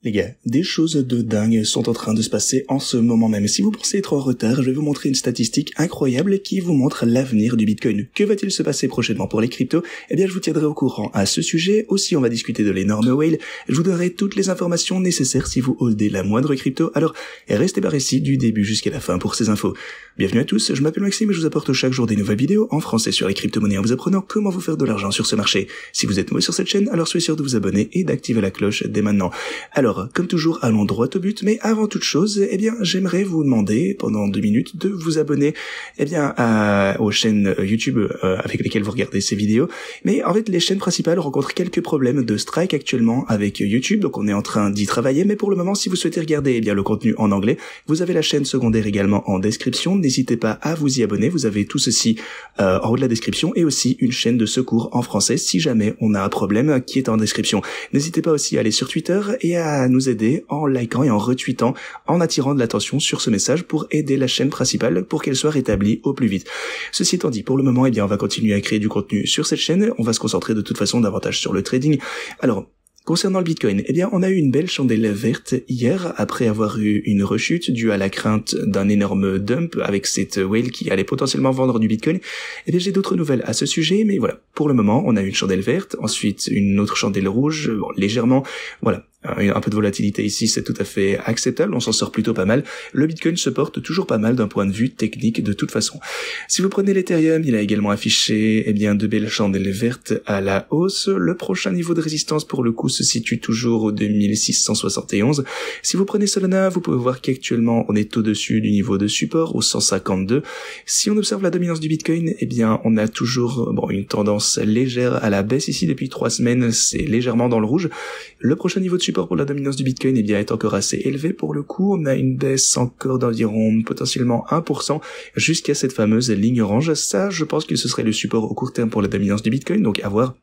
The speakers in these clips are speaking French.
Les gars, des choses de dingue sont en train de se passer en ce moment même. Si vous pensez être en retard, je vais vous montrer une statistique incroyable qui vous montre l'avenir du Bitcoin. Que va-t-il se passer prochainement pour les cryptos? Eh bien, je vous tiendrai au courant à ce sujet. Aussi, on va discuter de l'énorme whale. Je vous donnerai toutes les informations nécessaires si vous holdez la moindre crypto. Alors, restez par ici du début jusqu'à la fin pour ces infos. Bienvenue à tous, je m'appelle Maxime et je vous apporte chaque jour des nouvelles vidéos en français sur les crypto-monnaies en vous apprenant comment vous faire de l'argent sur ce marché. Si vous êtes nouveau sur cette chaîne, alors soyez sûr de vous abonner et d'activer la cloche dès maintenant. Alors, comme toujours, allons droit au but, mais avant toute chose, eh bien, j'aimerais vous demander, pendant 2 minutes, de vous abonner, eh bien, aux chaînes YouTube avec lesquelles vous regardez ces vidéos. Mais en fait, les chaînes principales rencontrent quelques problèmes de strike actuellement avec YouTube, donc on est en train d'y travailler, mais pour le moment, si vous souhaitez regarder, eh bien, le contenu en anglais, vous avez la chaîne secondaire également en description. N'hésitez pas à vous y abonner, vous avez tout ceci en haut de la description, et aussi une chaîne de secours en français si jamais on a un problème qui est en description. N'hésitez pas aussi à aller sur Twitter et à nous aider en likant et en retweetant, en attirant de l'attention sur ce message pour aider la chaîne principale pour qu'elle soit rétablie au plus vite. Ceci étant dit, pour le moment, eh bien, on va continuer à créer du contenu sur cette chaîne, on va se concentrer de toute façon davantage sur le trading. Alors, concernant le Bitcoin, eh bien, on a eu une belle chandelle verte hier, après avoir eu une rechute due à la crainte d'un énorme dump avec cette whale qui allait potentiellement vendre du Bitcoin. Eh bien, j'ai d'autres nouvelles à ce sujet, mais voilà. Pour le moment, on a eu une chandelle verte, ensuite une autre chandelle rouge, bon, légèrement, voilà. Un peu de volatilité ici, c'est tout à fait acceptable, on s'en sort plutôt pas mal. Le Bitcoin se porte toujours pas mal d'un point de vue technique de toute façon. Si vous prenez l'Ethereum, il a également affiché, eh bien, de belles chandelles vertes à la hausse. Le prochain niveau de résistance pour le coup se situe toujours au 2671. Si vous prenez Solana, vous pouvez voir qu'actuellement on est au-dessus du niveau de support, au 152. Si on observe la dominance du Bitcoin, eh bien, on a toujours, bon, une tendance légère à la baisse ici depuis 3 semaines, c'est légèrement dans le rouge. Le prochain niveau de support pour la dominance du Bitcoin, eh bien, est encore assez élevé pour le coup. On a une baisse encore d'environ potentiellement 1% jusqu'à cette fameuse ligne orange. Ça, je pense que ce serait le support au court terme pour la dominance du Bitcoin, donc à voir.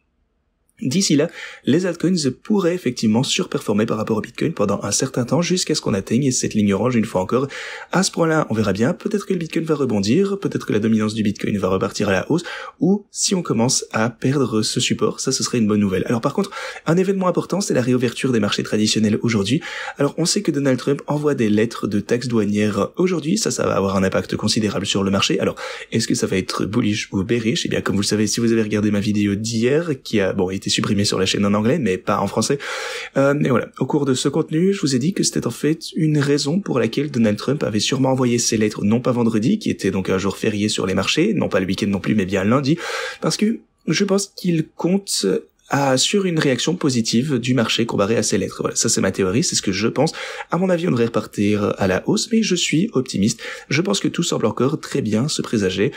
D'ici là, les altcoins pourraient effectivement surperformer par rapport au Bitcoin pendant un certain temps jusqu'à ce qu'on atteigne cette ligne orange une fois encore. À ce point-là, on verra bien, peut-être que le Bitcoin va rebondir, peut-être que la dominance du Bitcoin va repartir à la hausse, ou si on commence à perdre ce support, ça ce serait une bonne nouvelle. Alors par contre, un événement important, c'est la réouverture des marchés traditionnels aujourd'hui. Alors on sait que Donald Trump envoie des lettres de taxes douanières aujourd'hui, ça va avoir un impact considérable sur le marché. Alors, est-ce que ça va être bullish ou bearish? Eh bien, comme vous le savez, si vous avez regardé ma vidéo d'hier, qui a, bon, été supprimé sur la chaîne en anglais, mais pas en français. Et voilà. Au cours de ce contenu, je vous ai dit que c'était en fait une raison pour laquelle Donald Trump avait sûrement envoyé ses lettres, non pas vendredi, qui était donc un jour férié sur les marchés, non pas le week-end non plus, mais bien lundi, parce que je pense qu'il compte sur une réaction positive du marché comparé à ces lettres. Voilà, ça c'est ma théorie, c'est ce que je pense. À mon avis, on devrait repartir à la hausse, mais je suis optimiste. Je pense que tout semble encore très bien se présager.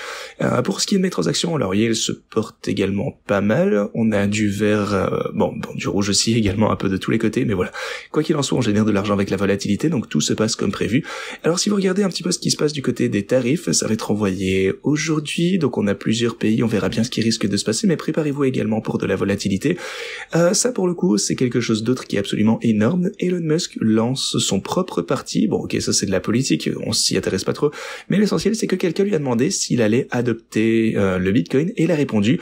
Pour ce qui est de mes transactions, alors Yale se porte également pas mal. On a du vert, du rouge aussi également, un peu de tous les côtés, mais voilà. Quoi qu'il en soit, on génère de l'argent avec la volatilité, donc tout se passe comme prévu. Alors si vous regardez un petit peu ce qui se passe du côté des tarifs, ça va être envoyé aujourd'hui, donc on a plusieurs pays, on verra bien ce qui risque de se passer, mais préparez-vous également pour de la volatilité. Ça pour le coup c'est quelque chose d'autre qui est absolument énorme. Elon Musk lance son propre parti, bon ok ça c'est de la politique, on s'y intéresse pas trop, mais l'essentiel c'est que quelqu'un lui a demandé s'il allait adopter le Bitcoin et il a répondu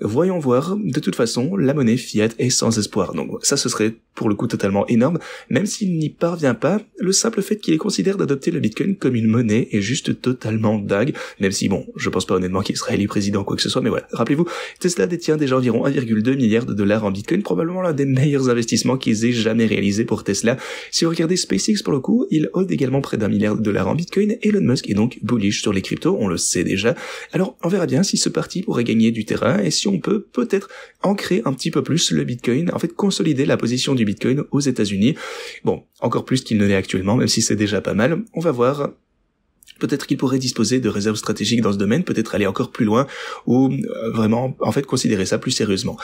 voyons voir, de toute façon la monnaie fiat est sans espoir. Donc ça ce serait pour le coup totalement énorme, même s'il n'y parvient pas, le simple fait qu'il considère d'adopter le Bitcoin comme une monnaie est juste totalement dingue, même si bon je pense pas honnêtement qu'il sera élu président quoi que ce soit, mais voilà. Rappelez-vous, Tesla détient déjà environ 1,2 milliard de dollars en Bitcoin, probablement l'un des meilleurs investissements qu'ils aient jamais réalisé pour Tesla. Si vous regardez SpaceX pour le coup, il hold également près d'1 milliard de dollars en Bitcoin. Elon Musk est donc bullish sur les cryptos, on le sait déjà. Alors on verra bien si ce parti pourrait gagner du terrain et si on peut peut-être ancrer un petit peu plus le Bitcoin, en fait consolider la position du Bitcoin aux États-Unis. Bon, encore plus qu'il ne l'est actuellement, même si c'est déjà pas mal. On va voir. Peut-être qu'il pourrait disposer de réserves stratégiques dans ce domaine, peut-être aller encore plus loin, ou vraiment, en fait, considérer ça plus sérieusement.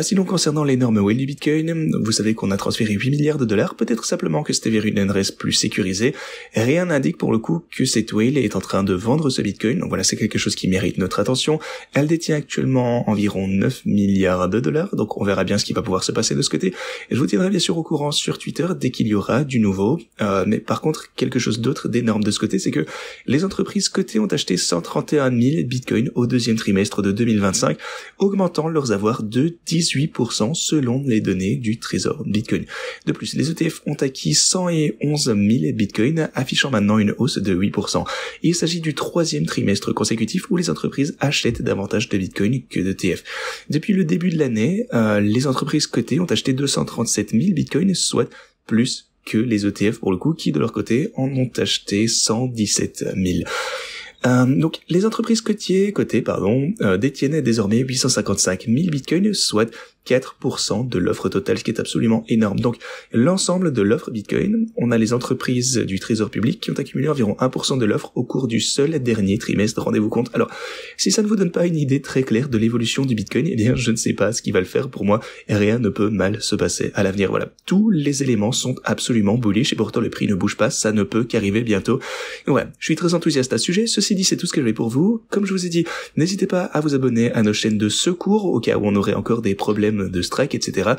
Sinon, concernant l'énorme whale du Bitcoin, vous savez qu'on a transféré 8 milliards de dollars, peut-être simplement que c'était vers une adresse plus sécurisée. Rien n'indique pour le coup que cette whale est en train de vendre ce Bitcoin, donc voilà, c'est quelque chose qui mérite notre attention. Elle détient actuellement environ 9 milliards de dollars, donc on verra bien ce qui va pouvoir se passer de ce côté. Et je vous tiendrai bien sûr au courant sur Twitter dès qu'il y aura du nouveau. Mais par contre, quelque chose d'autre d'énorme de ce côté, c'est que Les entreprises cotées ont acheté 131 000 bitcoins au deuxième trimestre de 2025, augmentant leurs avoirs de 18% selon les données du Trésor Bitcoin. De plus, les ETF ont acquis 111 000 bitcoins, affichant maintenant une hausse de 8%. Il s'agit du troisième trimestre consécutif où les entreprises achètent davantage de bitcoins que d'ETF. Depuis le début de l'année, les entreprises cotées ont acheté 237 000 bitcoins, soit plus que les ETF pour le coup, qui de leur côté en ont acheté 117 000. Donc les entreprises cotées, détiennent désormais 855 000 bitcoins, soit 4% de l'offre totale, ce qui est absolument énorme. Donc l'ensemble de l'offre Bitcoin, on a les entreprises du Trésor public qui ont accumulé environ 1% de l'offre au cours du seul dernier trimestre, rendez-vous compte. Alors, si ça ne vous donne pas une idée très claire de l'évolution du Bitcoin, eh bien je ne sais pas ce qui va le faire pour moi, et rien ne peut mal se passer à l'avenir. Voilà, tous les éléments sont absolument bullish et pourtant le prix ne bouge pas, ça ne peut qu'arriver bientôt. Ouais, je suis très enthousiaste à ce sujet. Ceci dit, c'est tout ce que j'avais pour vous. Comme je vous ai dit, n'hésitez pas à vous abonner à nos chaînes de secours au cas où on aurait encore des problèmes de strike, etc.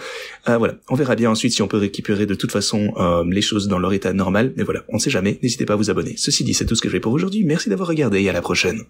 Voilà, on verra bien ensuite si on peut récupérer de toute façon les choses dans leur état normal, mais voilà, on ne sait jamais, n'hésitez pas à vous abonner. Ceci dit, c'est tout ce que j'ai pour aujourd'hui, merci d'avoir regardé et à la prochaine.